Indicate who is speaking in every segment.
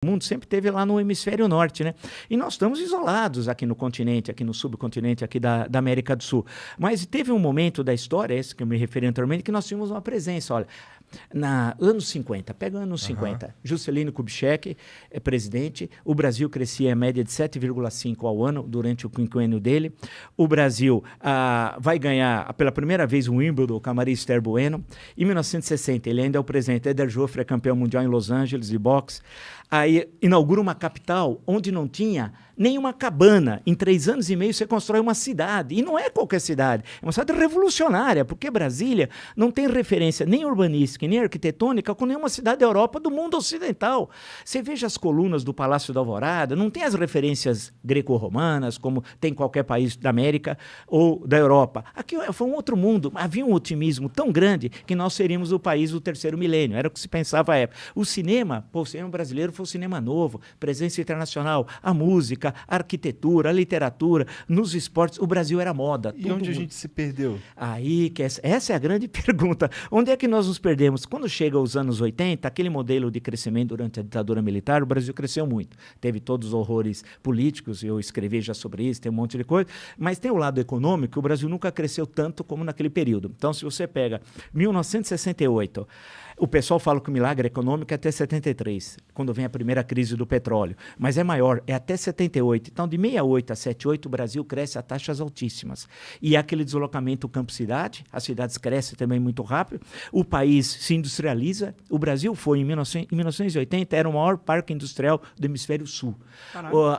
Speaker 1: O mundo sempre esteve lá no hemisfério norte, né? E nós estamos isolados aqui no continente, aqui no subcontinente, aqui da América do Sul. Mas teve um momento da história, esse que eu me referi anteriormente, que nós tínhamos uma presença, olha, anos 50, pega anos 50, Juscelino Kubitschek é presidente, o Brasil crescia em média de 7,5 ao ano durante o quinquênio dele, o Brasil vai ganhar pela primeira vez o Wimbledon com a Maria Esther Bueno, em 1960 ele ainda é o presidente, Eder Joffre é campeão mundial em Los Angeles de boxe, aí inaugura uma capital onde não tinha nenhuma cabana. Em 3 anos e meio você constrói uma cidade. E não é qualquer cidade. É uma cidade revolucionária, porque Brasília não tem referência nem urbanística, nem arquitetônica com nenhuma cidade da Europa do mundo ocidental. Você veja as colunas do Palácio da Alvorada, não tem as referências greco-romanas, como tem qualquer país da América ou da Europa. Aqui foi um outro mundo. Havia um otimismo tão grande que nós seríamos o país do terceiro milênio. Era o que se pensava à época. O cinema brasileiro foi um cinema novo, presença internacional, a música, a arquitetura, a literatura, nos esportes, o Brasil era moda.
Speaker 2: E onde a gente se perdeu?
Speaker 1: Aí, essa é a grande pergunta. Onde é que nós nos perdemos? Quando chega os anos 80, aquele modelo de crescimento durante a ditadura militar, o Brasil cresceu muito. Teve todos os horrores políticos, eu escrevi já sobre isso, tem um monte de coisa, mas tem o lado econômico, o Brasil nunca cresceu tanto como naquele período. Então, se você pega 1968, o pessoal fala que o milagre econômico é até 73, quando vem a primeira crise do petróleo. Mas é maior, é até 78. Então, de 68 a 78, o Brasil cresce a taxas altíssimas. E aquele deslocamento campo-cidade, as cidades crescem também muito rápido, o país se industrializa. O Brasil foi, em 1980, era o maior parque industrial do hemisfério sul.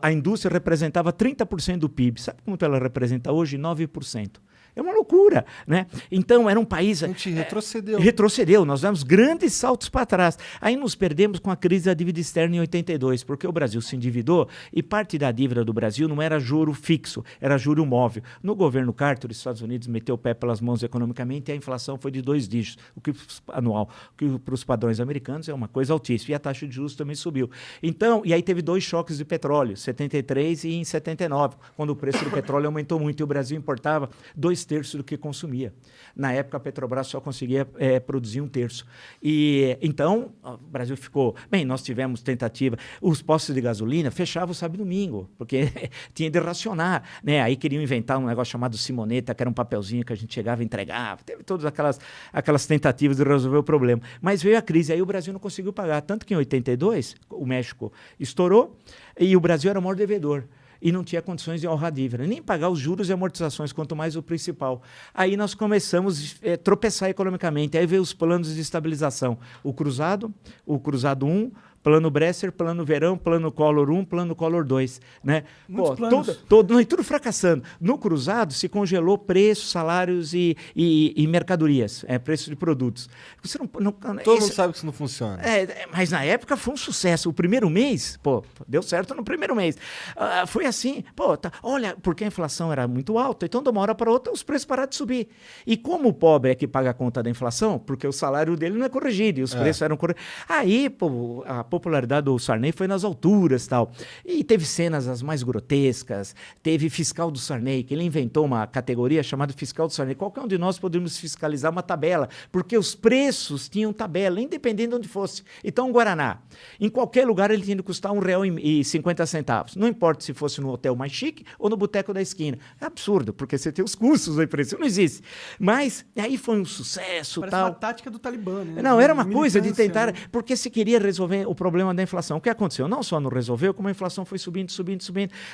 Speaker 1: A indústria representava 30% do PIB. Sabe quanto ela representa hoje? 9%. É uma loucura, né? Então, era um país...
Speaker 2: A gente retrocedeu.
Speaker 1: Retrocedeu, nós demos grandes saltos para trás. Aí nos perdemos com a crise da dívida externa em 82, porque o Brasil se endividou e parte da dívida do Brasil não era juro fixo, era juro móvel. No governo Carter, os Estados Unidos meteu o pé pelas mãos economicamente e a inflação foi de 2 dígitos, o que anual, o que para os padrões americanos é uma coisa altíssima. E a taxa de juros também subiu. Então, e aí teve 2 choques de petróleo, 73 e em 79, quando o preço do petróleo aumentou muito e o Brasil importava 2/3 do que consumia. Na época, a Petrobras só conseguia produzir 1/3. E então, o Brasil ficou... Bem, nós tivemos tentativa. Os postos de gasolina fechavam sábado e domingo, porque tinha de racionar, né? Aí queriam inventar um negócio chamado Simoneta, que era um papelzinho que a gente chegava e entregava. Teve todas aquelas tentativas de resolver o problema. Mas veio a crise, aí o Brasil não conseguiu pagar. Tanto que em 82, o México estourou e o Brasil era o maior devedor. E não tinha condições de honrar a dívida, nem pagar os juros e amortizações, quanto mais o principal. Aí nós começamos a tropeçar economicamente, aí veio os planos de estabilização, o Cruzado 1, Plano Bresser, Plano Verão, Plano Collor 1, Plano Collor 2. Né?
Speaker 2: Muitos planos.
Speaker 1: Tudo fracassando. No Cruzado se congelou preços, salários e mercadorias, preço de produtos. Você
Speaker 2: Todo mundo sabe que isso não funciona.
Speaker 1: Mas na época foi um sucesso. O primeiro mês, deu certo no primeiro mês. Foi assim, olha, porque a inflação era muito alta, então de uma hora para outra os preços pararam de subir. E como o pobre é que paga a conta da inflação, porque o salário dele não é corrigido e os preços eram corrigidos. Aí, a popularidade do Sarney foi nas alturas e tal. E teve cenas as mais grotescas, teve fiscal do Sarney, que ele inventou uma categoria chamada fiscal do Sarney. Qualquer um de nós podemos fiscalizar uma tabela, porque os preços tinham tabela, independente de onde fosse. Então, um Guaraná, em qualquer lugar ele tinha de custar R$1,50. Não importa se fosse no hotel mais chique ou no boteco da esquina. É absurdo, porque você tem os custos da empresa, não existe. Mas aí foi um sucesso.
Speaker 3: Parece uma tática do Talibã, né?
Speaker 1: Não, era uma coisa de tentar, porque se queria resolver o problema da inflação. O que aconteceu? Não só não resolveu, como a inflação foi subindo.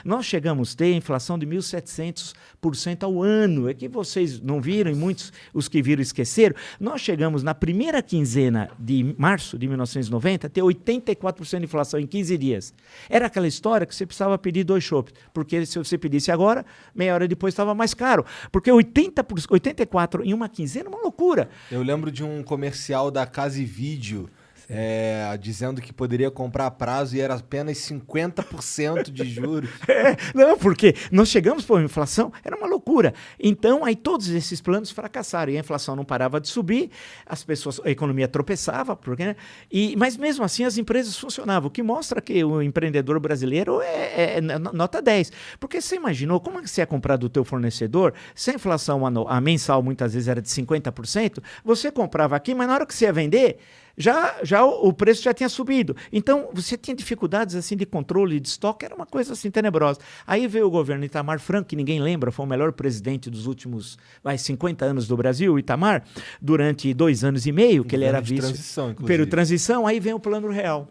Speaker 1: Nós chegamos a ter inflação de 1.700% ao ano. É que vocês não viram e muitos, os que viram, esqueceram. Nós chegamos na primeira quinzena de março de 1990 a ter 84% de inflação em 15 dias. Era aquela história que você precisava pedir 2 chopps, porque se você pedisse agora, meia hora depois estava mais caro. Porque 84% em uma quinzena é uma loucura.
Speaker 2: Eu lembro de um comercial da Casa e Vídeo, dizendo que poderia comprar a prazo e era apenas 50% de juros.
Speaker 1: Não, porque nós chegamos a inflação, era uma loucura. Então, aí todos esses planos fracassaram e a inflação não parava de subir, a economia tropeçava, mas mesmo assim as empresas funcionavam, o que mostra que o empreendedor brasileiro é nota 10. Porque você imaginou como é que você ia comprar do teu fornecedor, se a inflação a mensal muitas vezes era de 50%, você comprava aqui, mas na hora que você ia vender, já o preço já tinha subido. Então, você tinha dificuldades assim de controle de estoque, era uma coisa assim tenebrosa. Aí veio o governo Itamar Franco, que ninguém lembra, foi o melhor presidente dos últimos 50 anos do Brasil, o Itamar, durante 2 anos e meio, que ele era vice.
Speaker 2: Transição, inclusive.
Speaker 1: Período de transição, aí vem o Plano Real.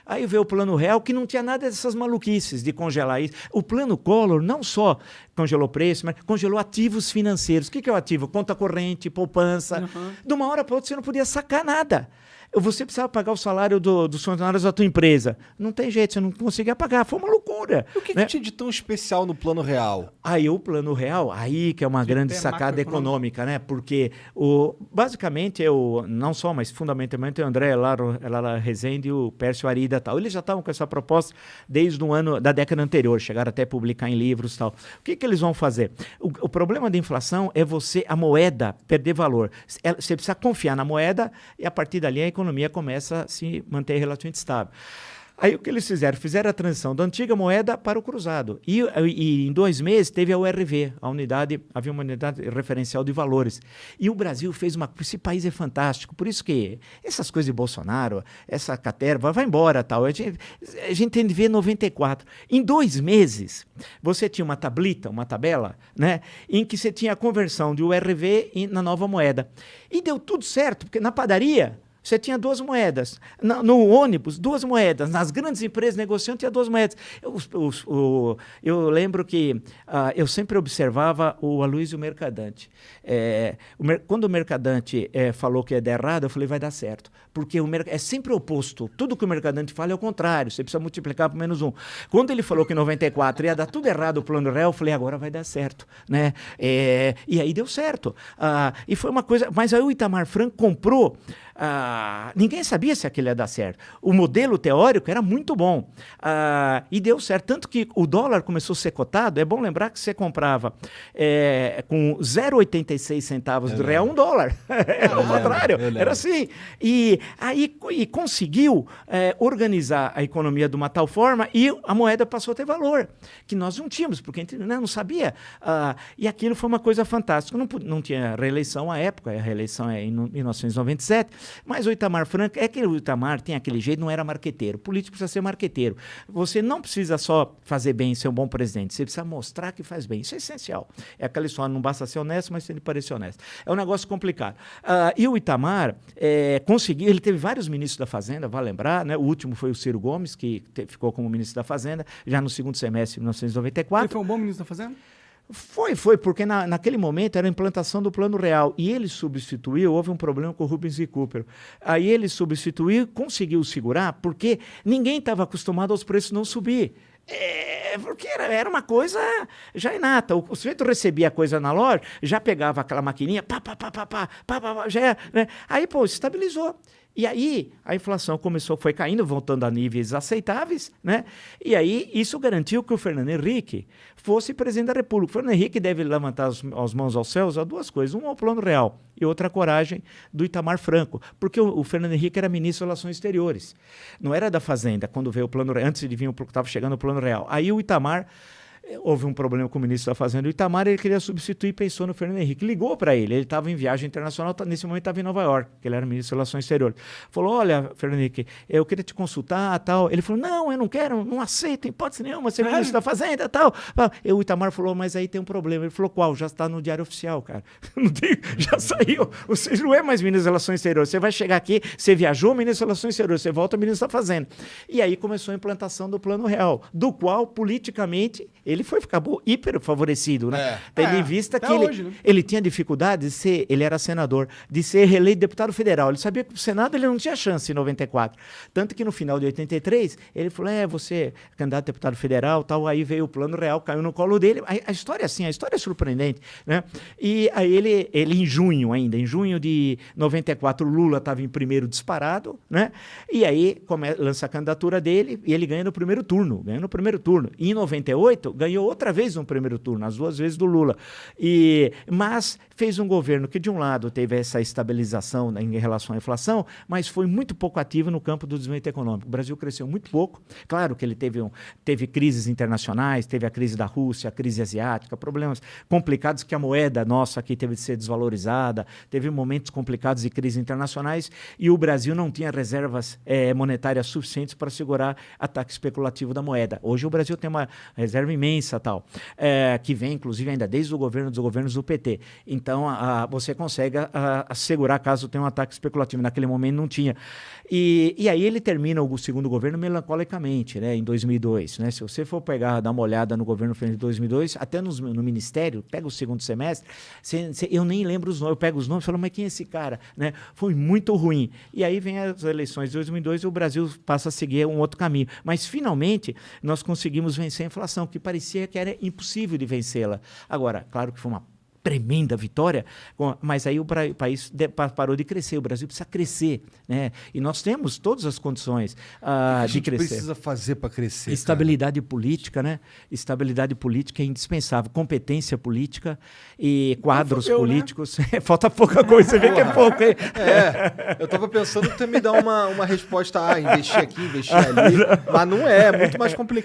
Speaker 1: Aí veio o Plano Real, que não tinha nada dessas maluquices de congelar isso. O Plano Collor não só congelou preço, mas congelou ativos financeiros. O que é o ativo? Conta corrente, poupança. De uma hora para outra você não podia sacar nada. Você precisava pagar o salário dos funcionários da tua empresa. Não tem jeito, você não conseguia pagar. Foi uma loucura.
Speaker 2: E o que tinha de tão especial no Plano Real?
Speaker 1: Aí o Plano Real, aí que é uma grande sacada econômica, né? Porque basicamente não só, mas fundamentalmente o André Lara Rezende e o Pércio Arida e tal. Eles já estavam com essa proposta desde o ano da década anterior, chegaram até a publicar em livros e tal. O que eles vão fazer? O problema da inflação é a moeda perder valor. Você precisa confiar na moeda e a partir dali a economia começa a se manter relativamente estável. Aí o que eles fizeram? Fizeram a transição da antiga moeda para o cruzado. E em 2 meses teve a URV, havia uma unidade referencial de valores. E o Brasil fez esse país é fantástico, por isso que essas coisas de Bolsonaro, essa caterva, vai embora, tal. A gente tem de ver 94. Em 2 meses, você tinha uma tabela, né, em que você tinha a conversão de URV na nova moeda. E deu tudo certo, porque na padaria você tinha 2 moedas. No ônibus, 2 moedas. Nas grandes empresas negociantes, tinha 2 moedas. Eu lembro que eu sempre observava o Aloysio Mercadante. Quando o Mercadante falou que ia dar errado, eu falei, vai dar certo. Porque é sempre o oposto. Tudo que o Mercadante fala é o contrário. Você precisa multiplicar por -1. Quando ele falou que em 94 ia dar tudo errado o Plano Real, eu falei, agora vai dar certo. Né? E aí deu certo. E foi uma coisa... Mas aí o Itamar Franco comprou... ninguém sabia se aquilo ia dar certo. O modelo teórico era muito bom. E deu certo. Tanto que o dólar começou a ser cotado. É bom lembrar que você comprava com 0,86 centavos do real $1. Era o contrário. Era assim. E conseguiu organizar a economia de uma tal forma e a moeda passou a ter valor, que nós não tínhamos, porque a gente não sabia. E aquilo foi uma coisa fantástica. Não tinha reeleição à época, a reeleição é em 1997, mas o Itamar Franco, que o Itamar tem aquele jeito, não era marqueteiro. O político precisa ser marqueteiro. Você não precisa só fazer bem, ser um bom presidente, você precisa mostrar que faz bem. Isso é essencial. É aquela história, não basta ser honesto, mas tem que parecer honesto. É um negócio complicado. E o Itamar conseguiu, ele teve vários ministros da Fazenda, vale lembrar, né? O último foi o Ciro Gomes, que ficou como ministro da Fazenda, já no segundo semestre de 1994.
Speaker 3: Ele foi um bom ministro da Fazenda?
Speaker 1: Foi, porque naquele momento era a implantação do Plano Real. E ele substituiu, houve um problema com o Rubens e Cooper. Aí ele substituiu, conseguiu segurar, porque ninguém estava acostumado aos preços não subir. Porque era uma coisa já inata. O sujeito recebia a coisa na loja, já pegava aquela maquininha, já, né? Aí, estabilizou. E aí a inflação foi caindo, voltando a níveis aceitáveis, né? E aí isso garantiu que o Fernando Henrique fosse presidente da República. O Fernando Henrique deve levantar as mãos aos céus a 2 coisas. Um ao Plano Real e outra a coragem do Itamar Franco. Porque o Fernando Henrique era ministro das Relações Exteriores. Não era da Fazenda, quando veio o Plano Real, antes de vir, estava chegando o Plano Real. Aí o Itamar... Houve um problema com o ministro da Fazenda, o Itamar, ele queria substituir e pensou no Fernando Henrique. Ligou para ele estava em viagem internacional, nesse momento estava em Nova York, que ele era ministro das Relações Exteriores. Falou, olha, Fernando Henrique, eu queria te consultar, tal. Ele falou, não, eu não quero, não aceito, em hipótese nenhuma, ser ministro da Fazenda, tal. E o Itamar falou, mas aí tem um problema. Ele falou, qual? Já está no Diário Oficial, cara. Já saiu. Você não é mais ministro das Relações Exteriores. Você vai chegar aqui, você viajou, ministro das Relações Exteriores, você volta ministro da Fazenda. E aí começou a implantação do Plano Real, do qual, politicamente, ele acabou hiper favorecido, né? Tendo em vista que ele tinha dificuldade de ser, ele era senador, de ser reeleito deputado federal. Ele sabia que o Senado ele não tinha chance em 94. Tanto que no final de 83, ele falou, você é candidato a deputado federal, tal, aí veio o Plano Real, caiu no colo dele. A história é assim, a história é surpreendente, né? E aí ele em junho de 94, o Lula estava em primeiro disparado, né? E aí lança a candidatura dele e ele ganha no primeiro turno. E em 98, ganhou outra vez no primeiro turno, as 2 vezes do Lula. Mas fez um governo que, de um lado, teve essa estabilização em relação à inflação, mas foi muito pouco ativo no campo do desenvolvimento econômico. O Brasil cresceu muito pouco. Claro que ele teve crises internacionais, teve a crise da Rússia, a crise asiática, problemas complicados que a moeda nossa aqui teve de ser desvalorizada, teve momentos complicados de crises internacionais e o Brasil não tinha reservas monetárias suficientes para segurar ataque especulativo da moeda. Hoje o Brasil tem uma reserva imensa, que vem, inclusive, ainda desde os governos do PT. Então, você consegue assegurar caso tenha um ataque especulativo. Naquele momento não tinha. E aí ele termina o segundo governo melancolicamente, né, em 2002. Né? Se você for dar uma olhada no governo de 2002, até no Ministério, pega o segundo semestre, eu nem lembro os nomes, eu pego os nomes e falo, mas quem é esse cara? Né? Foi muito ruim. E aí vem as eleições de 2002 e o Brasil passa a seguir um outro caminho. Mas, finalmente, nós conseguimos vencer a inflação, que parecia que era impossível de vencê-la. Agora, claro que foi uma tremenda vitória, mas aí o país parou de crescer, o Brasil precisa crescer, né? E nós temos todas as condições de crescer. O que a gente
Speaker 2: precisa fazer para crescer?
Speaker 1: Estabilidade política, né? Estabilidade política é indispensável, competência política e quadros políticos. Né? Falta pouca coisa, você vê que é pouco, hein?
Speaker 2: Eu tava pensando que tu ia me dar uma resposta, investir aqui, investir ali, mas não é muito mais complicado.